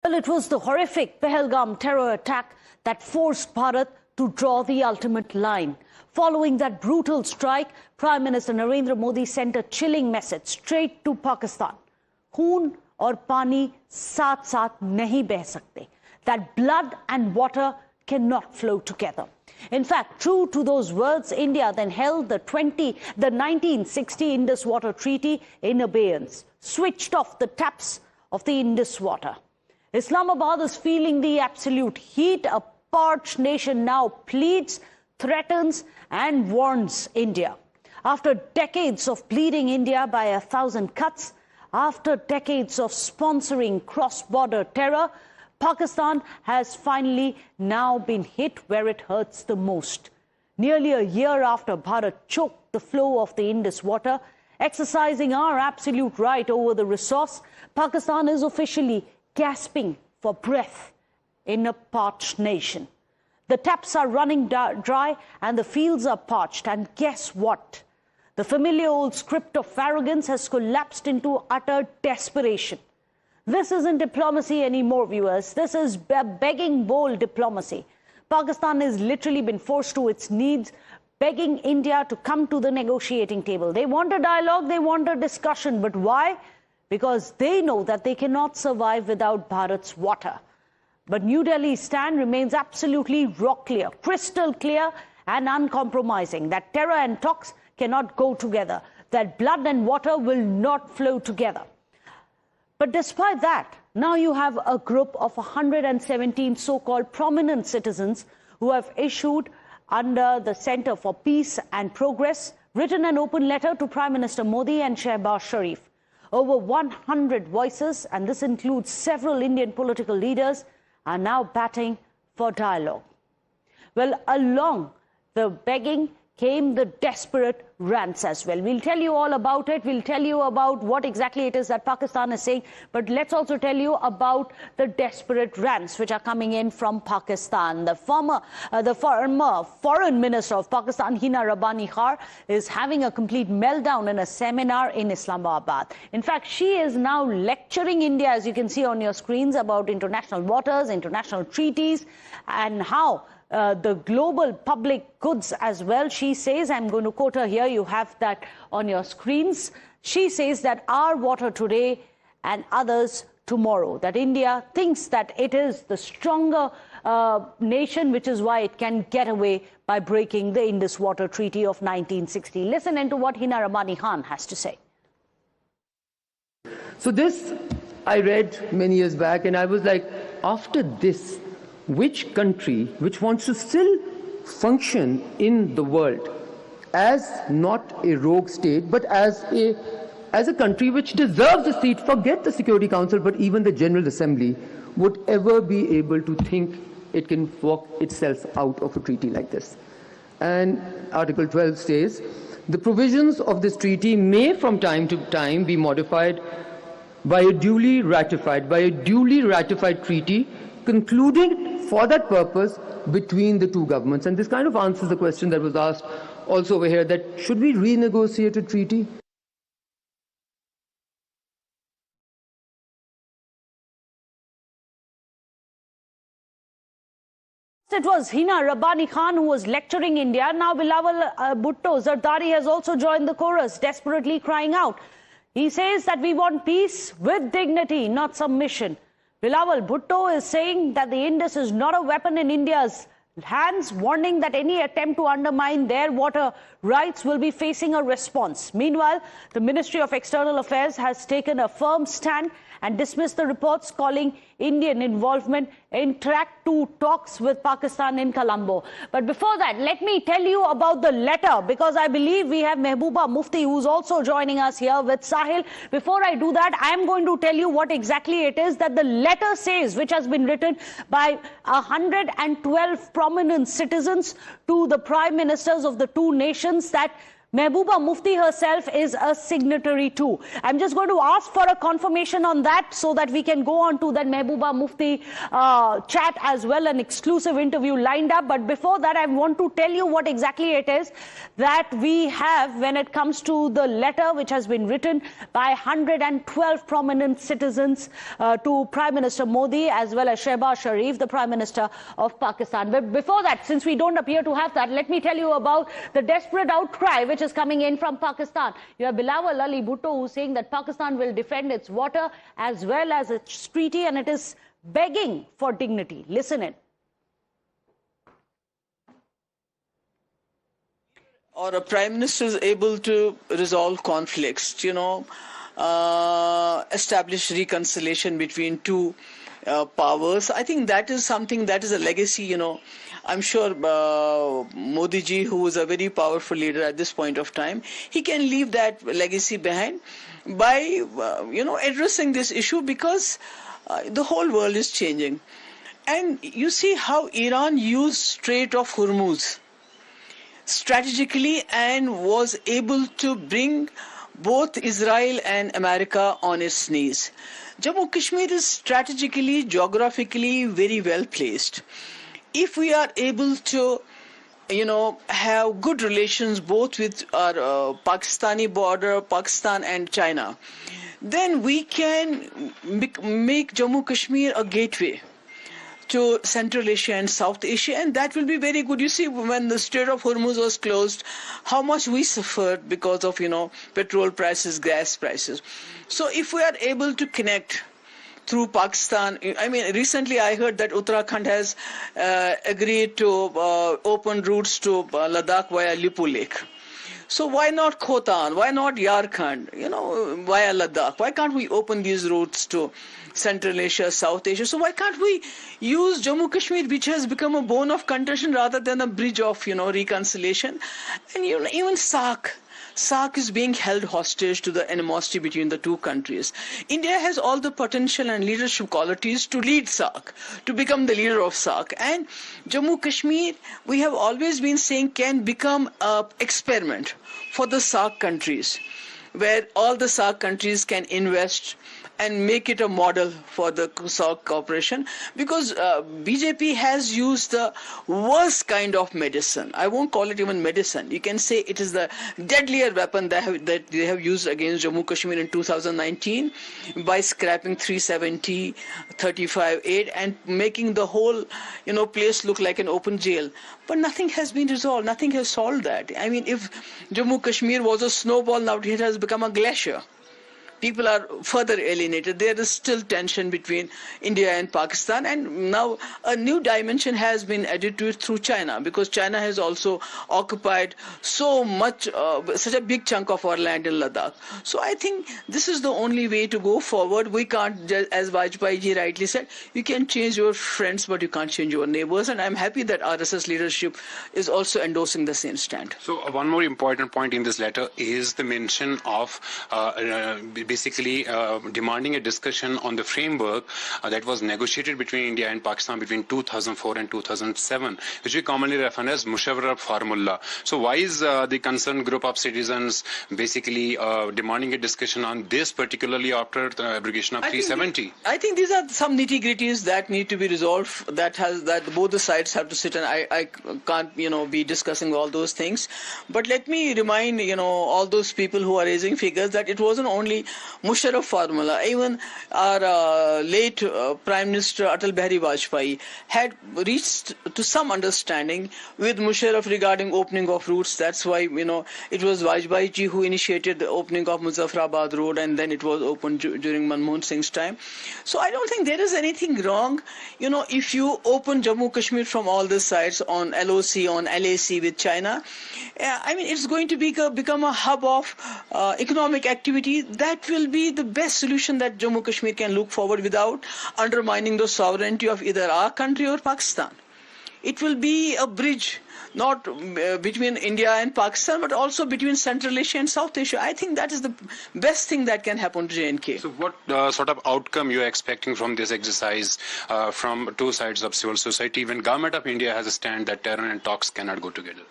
Well, it was the horrific Pahalgam terror attack that forced Bharat to draw the ultimate line. Following that brutal strike, Prime Minister Narendra Modi sent a chilling message straight to Pakistan. Khoon aur pani saath saath nahi beh sakte. That blood and water cannot flow together. In fact, true to those words, India then held the 1960 Indus Waters Treaty in abeyance, switched off the taps of the Indus water. Islamabad is feeling the absolute heat. A parched nation now pleads, threatens and warns India. After decades of bleeding India by 1,000 cuts, after decades of sponsoring cross-border terror, Pakistan has finally now been hit where it hurts the most. Nearly a year after Bharat choked the flow of the Indus water, exercising our absolute right over the resource, Pakistan is officially gasping for breath in a parched nation. The taps are running dry and the fields are parched. And guess what? The familiar old script of arrogance has collapsed into utter desperation. This isn't diplomacy anymore, viewers. This is begging bowl diplomacy. Pakistan has literally been forced to its knees, begging India to come to the negotiating table. They want a dialogue, they want a discussion. But why? Because they know that they cannot survive without Bharat's water. But New Delhi's stand remains absolutely rock clear, crystal clear and uncompromising, that terror and talks cannot go together, that blood and water will not flow together. But despite that, now you have a group of 117 so-called prominent citizens who have issued, under the Center for Peace and Progress, written an open letter to Prime Minister Modi and Shehbaz Sharif. Over 100 voices, and this includes several Indian political leaders, are now batting for dialogue. Well, along the begging came the desperate rants as well. We'll tell you all about it. We'll tell you about what exactly it is that Pakistan is saying. But let's also tell you about the desperate rants which are coming in from Pakistan. The former foreign minister of Pakistan, Hina Rabbani Khan, is having a complete meltdown in a seminar in Islamabad. In fact, she is now lecturing India, as you can see on your screens, about international waters, international treaties, and how the global public goods as well. She says, I'm going to quote her here, you have that on your screens. She says that our water today and others tomorrow, that India thinks that it is the stronger nation, which is why it can get away by breaking the Indus Waters Treaty of 1960. Listen into what Hina Rabbani Khan has to say. So this I read many years back, and I was like, after this, which country which wants to still function in the world as not a rogue state, but as a country which deserves a seat, forget the Security Council, but even the General Assembly, would ever be able to think it can walk itself out of a treaty like this? And Article 12 says, the provisions of this treaty may from time to time be modified by a duly ratified treaty concluding for that purpose between the two governments. And this kind of answers the question that was asked also over here, that should we renegotiate a treaty? It was Hina Rabbani Khan who was lecturing India. Now Bilawal Bhutto Zardari has also joined the chorus, desperately crying out. He says that we want peace with dignity, not submission. Bilawal Bhutto is saying that the Indus is not a weapon in India's hands, warning that any attempt to undermine their water rights will be facing a response. Meanwhile, the Ministry of External Affairs has taken a firm stand and dismissed the reports calling Indian involvement in track 2 talks with Pakistan in Colombo. But before that, let me tell you about the letter, because I believe we have Mehbooba Mufti, who's also joining us here with Sahil. Before I do that, I am going to tell you what exactly it is that the letter says, which has been written by 112 prominent citizens to the prime ministers of the two nations, that Mehbooba Mufti herself is a signatory too. I'm just going to ask for a confirmation on that so that we can go on to that Mehbooba Mufti chat as well, an exclusive interview lined up. But before that, I want to tell you what exactly it is that we have when it comes to the letter which has been written by 112 prominent citizens to Prime Minister Modi as well as Shehbaz Sharif, the Prime Minister of Pakistan. But before that, since we don't appear to have that, let me tell you about the desperate outcry which is coming in from Pakistan. You have Bilawal Ali Bhutto who's saying that Pakistan will defend its water as well as its treaty, and it is begging for dignity. Listen in. Or a prime minister is able to resolve conflicts, establish reconciliation between two powers. I think that is something that is a legacy, I'm sure Modi ji, who is a very powerful leader at this point of time, he can leave that legacy behind by, addressing this issue, because the whole world is changing. And you see how Iran used Strait of Hormuz strategically and was able to bring both Israel and America on its knees. Jammu Kashmir is strategically, geographically very well placed. If we are able to, have good relations both with our Pakistani border, Pakistan and China, then we can make Jammu Kashmir a gateway to Central Asia and South Asia, and that will be very good. You see, when the Strait of Hormuz was closed, how much we suffered because of, petrol prices, gas prices. So if we are able to connect through Pakistan, recently I heard that Uttarakhand has agreed to open routes to Ladakh via Lipu Lake. So why not Khotan? Why not Yarkand? Via Ladakh. Why can't we open these routes to Central Asia, South Asia? So why can't we use Jammu Kashmir, which has become a bone of contention rather than a bridge of, reconciliation? And even SAARC is being held hostage to the animosity between the two countries. India has all the potential and leadership qualities to lead SAARC, to become the leader of SAARC. And Jammu Kashmir, we have always been saying, can become an experiment for the SAARC countries, where all the SAARC countries can invest and make it a model for the SAARC cooperation, because BJP has used the worst kind of medicine. I won't call it even medicine. You can say it is the deadlier weapon that they have used against Jammu Kashmir in 2019 by scrapping 370, 35(8) and making the whole place look like an open jail. But nothing has been resolved. Nothing has solved that. If Jammu Kashmir was a snowball, now it has become a glacier. People are further alienated. There is still tension between India and Pakistan, and now a new dimension has been added to it through China, because China has also occupied so much, such a big chunk of our land in Ladakh. So I think this is the only way to go forward. We can't, as Vajpayee ji rightly said, you can change your friends, but you can't change your neighbors. And I'm happy that RSS leadership is also endorsing the same stand. So one more important point in this letter is the mention of basically demanding a discussion on the framework that was negotiated between India and Pakistan between 2004 and 2007, which we commonly refer as Mushawarah Formula. So why is the concerned group of citizens basically demanding a discussion on this, particularly after the abrogation of 370? I think these are some nitty-gritties that need to be resolved, that both the sides have to sit, and I can't be discussing all those things. But let me remind all those people who are raising figures that it wasn't only Musharraf formula. Even our late Prime Minister Atal Bihari Vajpayee had reached to some understanding with Musharraf regarding opening of routes. That's why it was Vajpayee ji who initiated the opening of Muzaffarabad Road, and then it was opened during Manmohan Singh's time. So I don't think there is anything wrong, if you open Jammu Kashmir from all the sides on LOC, on LAC with China. It's going to become a hub of economic activity. That will be the best solution that Jammu Kashmir can look forward without undermining the sovereignty of either our country or Pakistan. It will be a bridge, not between India and Pakistan, but also between Central Asia and South Asia. I think that is the best thing that can happen to J&K. So what sort of outcome you are expecting from this exercise from two sides of civil society when Government of India has a stand that terror and talks cannot go together?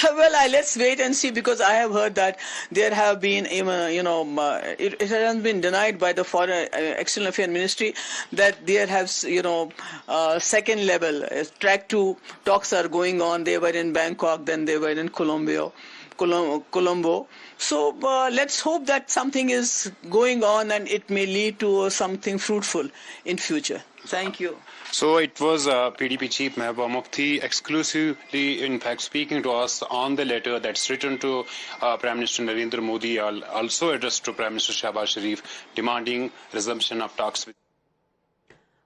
Well, let's wait and see, because I have heard that there have been, it has been denied by the Foreign External Affairs Ministry that there have, second level track 2 talks are going on. They were in Bangkok, then they were in Colombo. So let's hope that something is going on and it may lead to something fruitful in future. Thank you. So it was PDP Chief Mehbooba Mufti exclusively, in fact, speaking to us on the letter that's written to Prime Minister Narendra Modi, also addressed to Prime Minister Shehbaz Sharif, demanding resumption of talks with.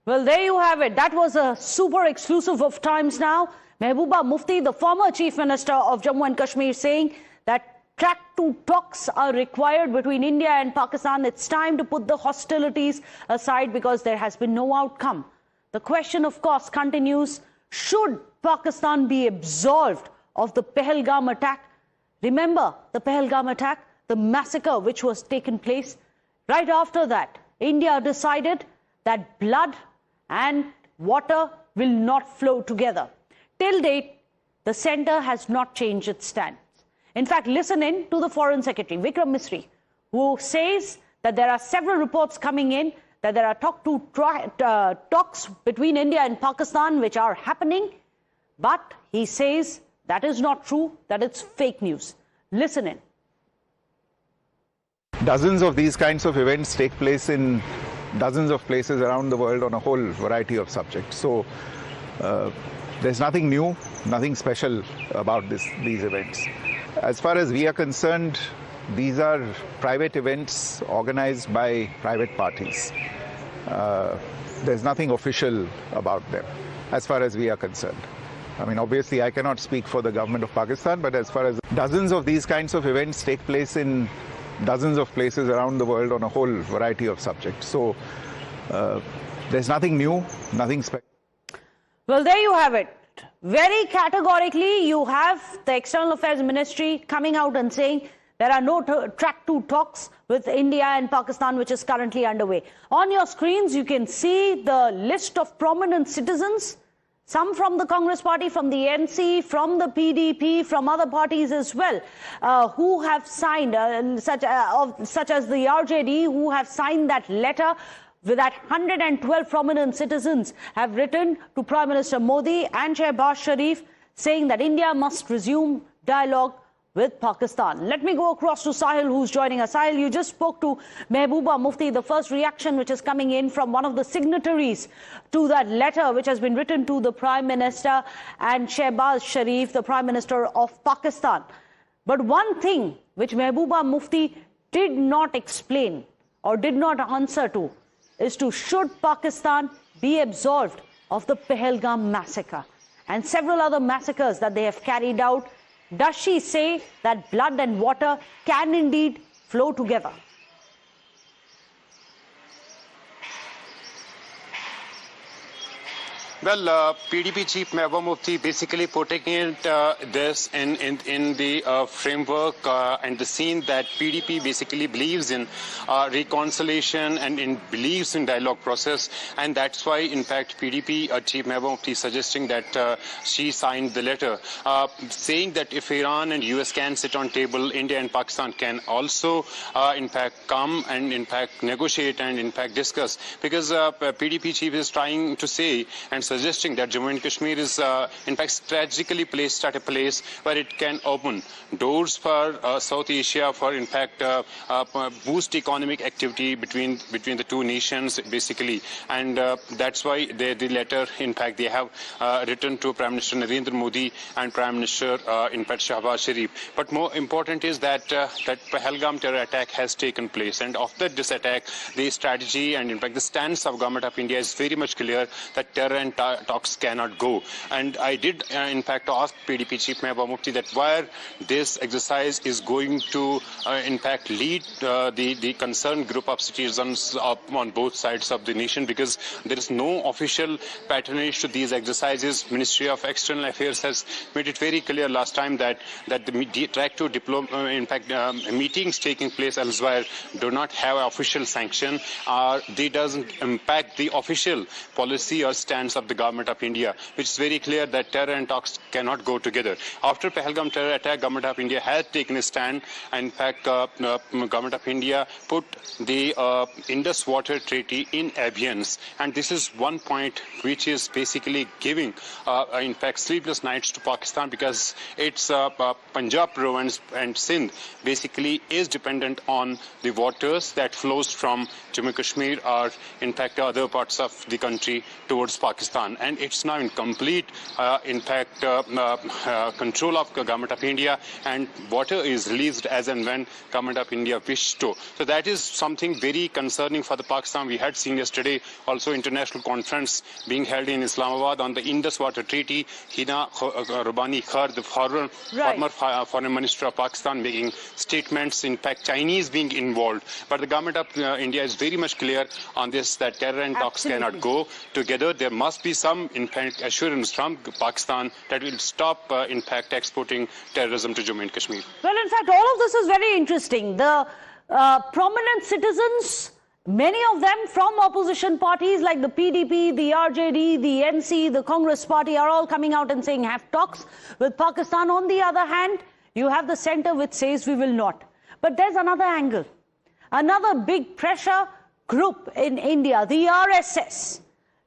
Well, there you have it. That was a super exclusive of Times Now. Mehbooba Mufti, the former Chief Minister of Jammu and Kashmir, saying that track 2 talks are required between India and Pakistan. It's time to put the hostilities aside because there has been no outcome. The question, of course, continues, should Pakistan be absolved of the Pahalgam attack? Remember the Pahalgam attack, the massacre which was taken place? Right after that, India decided that blood and water will not flow together. Till date, the centre has not changed its stance. In fact, listen in to the Foreign Secretary, Vikram Misri, who says that there are several reports coming in that there are talks between India and Pakistan which are happening, but he says that is not true, that it's fake news. Listen in. Dozens of these kinds of events take place in dozens of places around the world on a whole variety of subjects. So there's nothing new, nothing special about these events. As far as we are concerned, these are private events organized by private parties. There's nothing official about them, as far as we are concerned. I mean, obviously, I cannot speak for the government of Pakistan, but as far as dozens of these kinds of events take place in dozens of places around the world on a whole variety of subjects. So there's nothing new, nothing special. Well, there you have it. Very categorically, you have the External Affairs Ministry coming out and saying there are no track 2 talks with India and Pakistan, which is currently underway. On your screens, you can see the list of prominent citizens, some from the Congress Party, from the NC, from the PDP, from other parties as well, who have signed, such as the RJD, who have signed that letter. With that, 112 prominent citizens have written to Prime Minister Modi and Shehbaz Sharif saying that India must resume dialogue with Pakistan. Let me go across to Sahil, who's joining us. Sahil, you just spoke to Mehbooba Mufti. The first reaction which is coming in from one of the signatories to that letter which has been written to the Prime Minister and Shehbaz Sharif, the Prime Minister of Pakistan. But one thing which Mehbooba Mufti did not explain or did not answer to is to should Pakistan be absolved of the Pahalgam massacre and several other massacres that they have carried out. Does she say that blood and water can indeed flow together? Well, PDP Chief Mehbooba Mufti basically putting it this in the framework and the scene that PDP basically believes in reconciliation and believes in dialogue process, and that's why in fact PDP Chief Mehbooba Mufti suggesting that she signed the letter saying that if Iran and US can sit on table, India and Pakistan can also in fact come and in fact negotiate and in fact discuss, because PDP Chief is trying to say and suggesting that Jammu and Kashmir is in fact strategically placed at a place where it can open doors for South Asia, for in fact boost economic activity between the two nations basically, and that's why the letter in fact they have written to Prime Minister Narendra Modi and Prime Minister in fact Shehbaz Sharif. But more important is that that Pahalgam terror attack has taken place, and after this attack the strategy and in fact the stance of government of India is very much clear that terror and talks cannot go. And I did in fact ask PDP Chief Mehbooba Mufti that where this exercise is going to in fact lead the concerned group of citizens on both sides of the nation, because there is no official patronage to these exercises. Ministry of External Affairs has made it very clear last time that the track to in fact meetings taking place elsewhere do not have official sanction, they doesn't impact the official policy or stance of the the government of India, which is very clear that terror and talks cannot go together. After Pahalgam terror attack, government of India has taken a stand. In fact, government of India put the Indus Water Treaty in abeyance, and this is one point which is basically giving, in fact, sleepless nights to Pakistan, because its Punjab province and Sindh basically is dependent on the waters that flows from Jammu Kashmir or in fact other parts of the country towards Pakistan, and it's now in complete control of the government of India, and water is released as and when government of India wishes to. So that is something very concerning for the Pakistan. We had seen yesterday also international conference being held in Islamabad on the Indus Water Treaty. Hina Rabbani Khar, the former foreign minister of Pakistan, making statements, in fact Chinese being involved. But the government of India is very much clear on this, that terror and talks cannot go together. There must be some, in fact, assurance from Pakistan that will stop, in fact, exporting terrorism to Jammu and Kashmir. Well, in fact, all of this is very interesting. The prominent citizens, many of them from opposition parties like the PDP, the RJD, the NC, the Congress party, are all coming out and saying have talks with Pakistan. On the other hand, you have the centre which says we will not. But there's another angle. Another big pressure group in India, the RSS.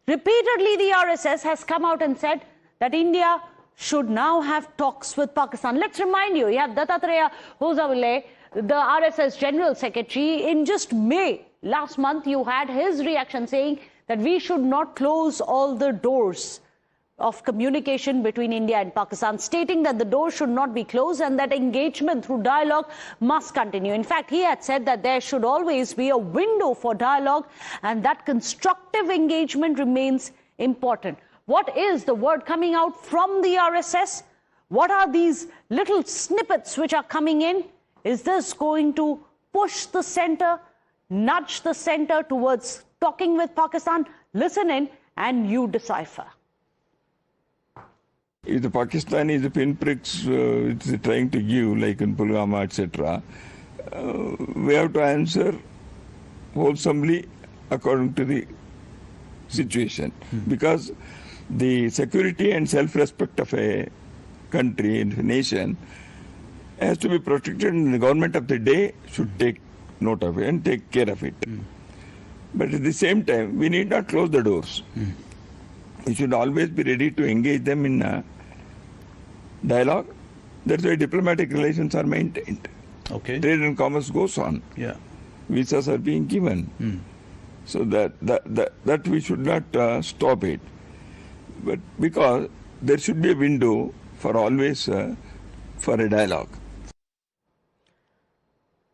Repeatedly, the RSS has come out and said that India should now have talks with Pakistan. Let's remind you, you have Dattatreya Hosawale, the RSS General Secretary. In just May last month, you had his reaction saying that we should not close all the doors of communication between India and Pakistan, stating that the door should not be closed and that engagement through dialogue must continue. In fact, he had said that there should always be a window for dialogue and that constructive engagement remains important. What is the word coming out from the RSS? What are these little snippets which are coming in? Is this going to push the centre, nudge the centre towards talking with Pakistan? Listen in and you decipher. If the Pakistan is the pinpricks it's trying to give, like in Pulwama, etc., we have to answer wholesomely according to the situation. Because the security and self-respect of a country and a nation has to be protected, and the government of the day should take note of it and take care of it. But at the same time, we need not close the doors. We should always be ready to engage them in dialogue. That's why diplomatic relations are maintained. Okay. Trade and commerce goes on. Yeah. Visas are being given. So that we should not stop it. But because there should be a window for always for a dialogue.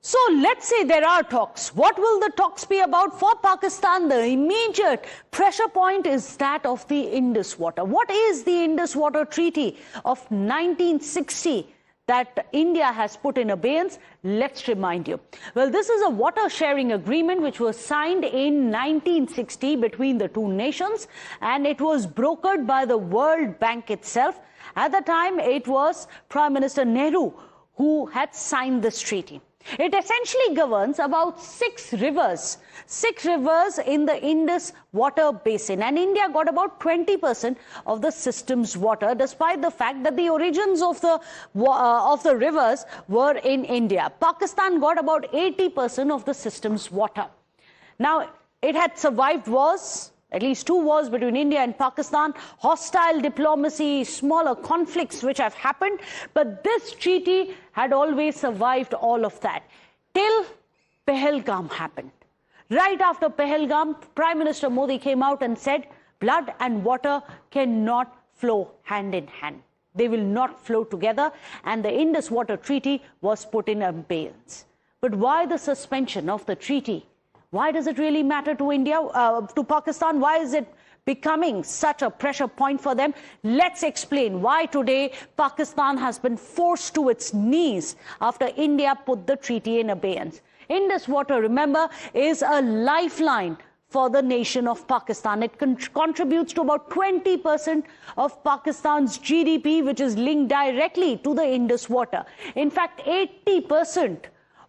So let's say there are talks. What will the talks be about for Pakistan? The immediate pressure point is that of the Indus Water. What is the Indus Water Treaty of 1960 that India has put in abeyance? Let's remind you. Well, this is a water sharing agreement which was signed in 1960 between the two nations, and it was brokered by the World Bank itself. At the time, it was Prime Minister Nehru who had signed this treaty. It essentially governs about six rivers in the Indus water basin, and India got about 20% of the system's water, despite the fact that the origins of the rivers were in India. Pakistan got about 80% of the system's water. Now, it had survived wars, at least two wars between India and Pakistan, hostile diplomacy, smaller conflicts which have happened. But this treaty had always survived all of that till Pahalgam happened. Right after Pahalgam, Prime Minister Modi came out and said, blood and water cannot flow hand in hand. They will not flow together, and the Indus Water Treaty was put in abeyance. But why the suspension of the treaty? Why does it really matter to India, to Pakistan? Why is it becoming such a pressure point for them? Let's explain why today Pakistan has been forced to its knees after India put the treaty in abeyance. Indus Water, remember, is a lifeline for the nation of Pakistan. It contributes to about 20% of Pakistan's GDP, which is linked directly to the Indus Water. In fact, 80%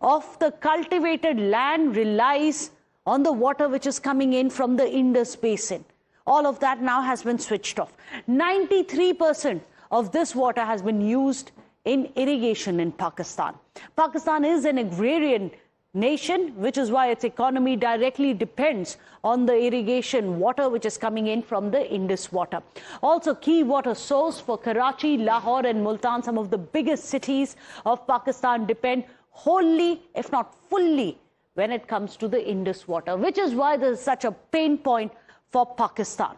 of the cultivated land relies on the water which is coming in from the Indus basin. All of that now has been switched off. 93% of this water has been used in irrigation in Pakistan. Pakistan is an agrarian nation, which is why its economy directly depends on the irrigation water which is coming in from the Indus water. Also, key water source for Karachi, Lahore and Multan, some of the biggest cities of Pakistan, depend wholly, if not fully, when it comes to the Indus water, which is why there is such a pain point for Pakistan.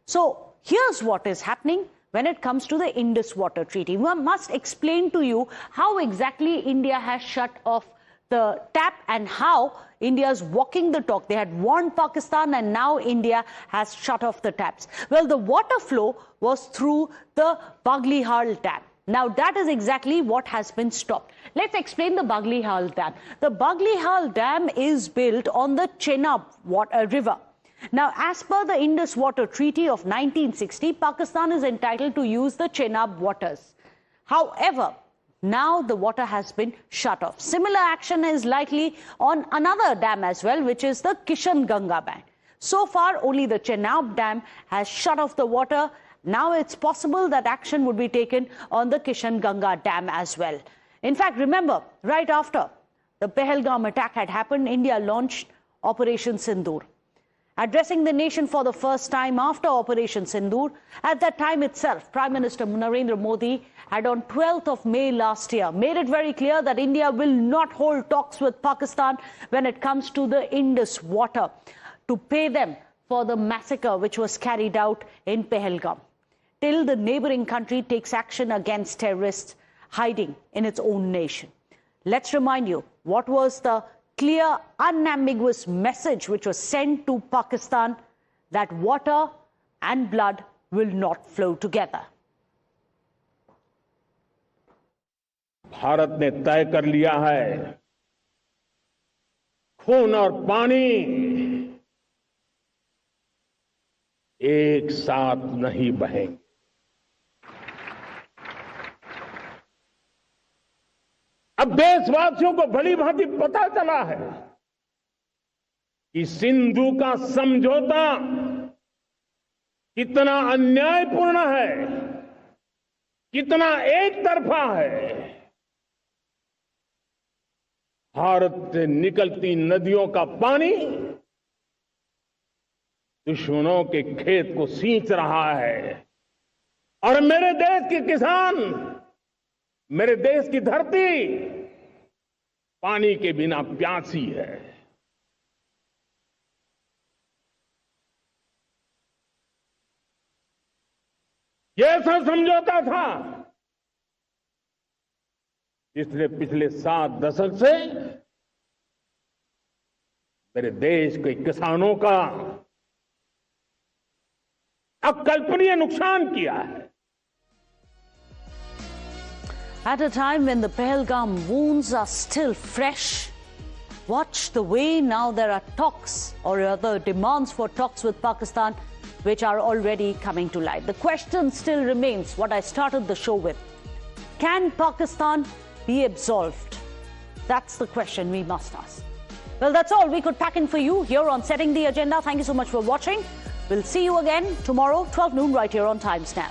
So here's what is happening when it comes to the Indus Water Treaty. We must explain to you how exactly India has shut off the tap and how India is walking the talk. They had warned Pakistan and now India has shut off the taps. Well, the water flow was through the Baglihal Dam. Now, that is exactly what has been stopped. Let's explain the Baglihal Dam. The Baglihal Dam is built on the Chenab River. Now, as per the Indus Water Treaty of 1960, Pakistan is entitled to use the Chenab waters. However, now the water has been shut off. Similar action is likely on another dam as well, which is the Kishan Ganga Dam. So far, only the Chenab Dam has shut off the water. Now it's possible that action would be taken on the Kishan Ganga Dam as well. In fact, remember, right after the Pahalgam attack had happened, India launched Operation Sindoor. Addressing the nation for the first time after Operation Sindoor, at that time itself, Prime Minister Narendra Modi had on 12th of May last year made it very clear that India will not hold talks with Pakistan when it comes to the Indus water to pay them for the massacre which was carried out in Pahalgam, till the neighboring country takes action against terrorists hiding in its own nation. Let's remind you what was the clear, unambiguous message which was sent to Pakistan, that water and blood will not flow together. Bharat ने तय कर लिया है, खून और पानी एक साथ नहीं बहेंगे। अब देशवासियों को भली भांति पता चला है कि सिंधु का समझौता कितना अन्यायपूर्ण है, कितना एक तरफा है। भारत से निकलती नदियों का पानी दुश्मनों के खेत को सींच रहा है और मेरे देश के किसान, मेरे देश की धरती पानी के बिना प्यासी है। ये ऐसा समझौता था जिसने पिछले 7 दशक से मेरे देश के किसानों का अकल्पनीय नुकसान किया है। At a time when the Pahalgam wounds are still fresh, watch the way now there are talks or other demands for talks with Pakistan which are already coming to light. The question still remains what I started the show with. Can Pakistan be absolved? That's the question we must ask. Well, that's all we could pack in for you here on Setting the Agenda. Thank you so much for watching. We'll see you again tomorrow, 12 noon, right here on Times Now.